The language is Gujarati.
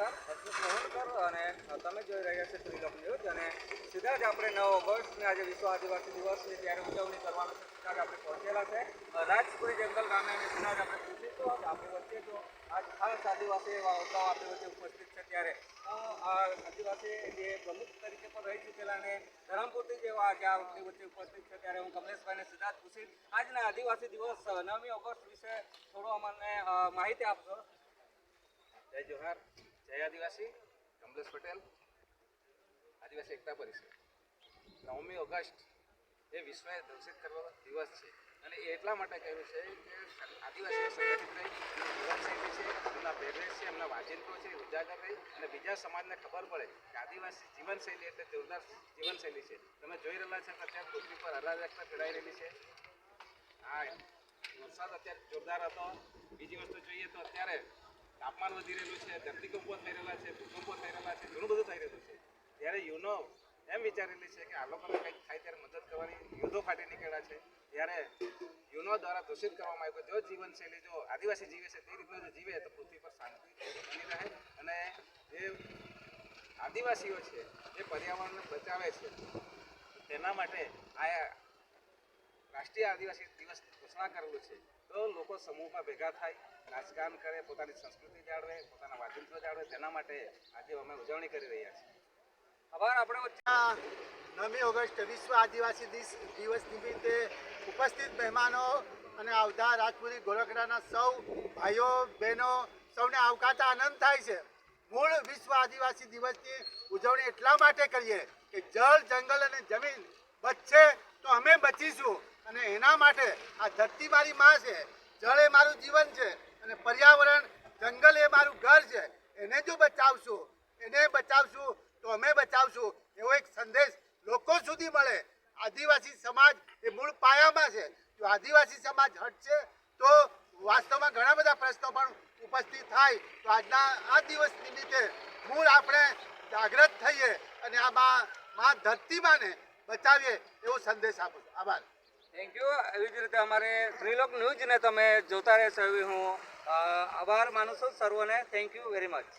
નમસ્કાર, અશોક મોહનકર અને તમે જોઈ રહ્યા છો ત્રિલોક ન્યૂઝ અને સીધા જ આપણે 9 ઓગસ્ટને આજે વિશ્વ આદિવાસી દિવસની ત્યારે ઉજવણી કરવાનું છે. સીધા જ આપણે પહોંચેલા છે રાજપુરી જંગલ ગામે અને સીધા જ આપણે પૂછીશું આપણી વચ્ચે જો આજ ખાસ આદિવાસી એવા હોદ્દાઓ આપણી વચ્ચે ઉપસ્થિત છે ત્યારે આ આદિવાસી જે પ્રમુખ તરીકે પણ રહી ચૂકેલા અને ધરમપુરથી જેવા આજે આપણી વચ્ચે ઉપસ્થિત છે ત્યારે હું કમલેશભાઈને સીધા જ પૂછીશ આજના આદિવાસી દિવસ 9મી ઓગસ્ટ વિશે થોડો અમને માહિતી આપશો. જય જોહાર, જય આદિવાસી. કમલેશ પટેલ, આદિવાસી એકતા પરિષદ. 9મી ઓગસ્ટ એ વિશ્વ દૂષિત કરવા દિવસ છે અને એ એટલા માટે કહ્યું છે કે આદિવાસીઓ સંગઠિત રહી જીવનશૈલી છે, એમના પહેરવેશ છે, એમના વાજિંત્રો છે ઉજાગર રહી અને બીજા સમાજને ખબર પડે કે આદિવાસી જીવનશૈલી એટલે જોરદાર જીવનશૈલી છે. તમે જોઈ રહેલા છો કે અત્યારે પૃથ્વી પર અરાજકતા ફેલાઈ રહેલી છે. હા, વરસાદ અત્યારે જોરદાર હતો. બીજી વસ્તુ જોઈએ તો અત્યારે તાપમાન વધી રહેલું છે, ધરતીકંપો થઈ રહેલા છે, ભૂકંપો થઈ રહેલા છે, ઘણું બધું થઈ રહેલું છે. ત્યારે યુનો એમ વિચારેલી છે કે આ લોકોને કંઈક થાય ત્યારે મદદ કરવાની યુદ્ધો ફાટી નીકળ્યા છે. ત્યારે યુનો દ્વારા ઘોષિત કરવામાં આવ્યું કે જો જીવનશૈલી જો આદિવાસી જીવે છે તે રીતનું જો જીવે તો પૃથ્વી પર શાંતિ બની રહે અને જે આદિવાસીઓ છે એ પર્યાવરણને બચાવે છે. તેના માટે આ રાષ્ટ્રીય આદિવાસી દિવસ ઘોષણા કરેલું છે. તો લોકો સમૂહમાં ભેગા થાય, નાચગાન કરે, પોતાની સંસ્કૃતિ જાળવે, પોતાના વાજિંત્રો જાળવે. તેના માટે આજે અમે ઉજવણી કરી રહ્યા છીએ. આભાર. આપણે 9મી ઓગસ્ટ વિશ્વ આદિવાસી દિવસ નિમિત્તે ઉપસ્થિત મહેમાનો અને આવતા રાજપુરી ગોરખડાના સૌ ભાઈઓ બહેનો સૌને આવકારતા આનંદ થાય છે. મૂળ વિશ્વ આદિવાસી દિવસની ઉજવણી એટલા માટે કરીએ કે જળ, જંગલ અને જમીન બચશે તો અમે બચીશું અને એના માટે આ ધરતી મારી માં છે, જળ એ મારું જીવન છે અને પર્યાવરણ, જંગલ એ મારું ઘર છે. એને જો બચાવશું, એને બચાવશું તો અમે બચાવશું એવો એક સંદેશ લોકો સુધી મળે. આદિવાસી સમાજ એ મૂળ પાયામાં છે. જો આદિવાસી સમાજ હટશે તો વાસ્તવમાં ઘણા બધા પ્રશ્નો પણ ઉપસ્થિત થાય. તો આજના આ દિવસ નિમિત્તે મૂળ આપણે જાગૃત થઈએ અને આ માં ધરતીમાને બચાવીએ એવો સંદેશ આપું. આભાર. Thank you. એવી જ રીતે અમારે ત્રિલોક ન્યૂઝને તમે જોતા રહેશો એવી હું આભાર માનું છું સર્વને. Thank you very much.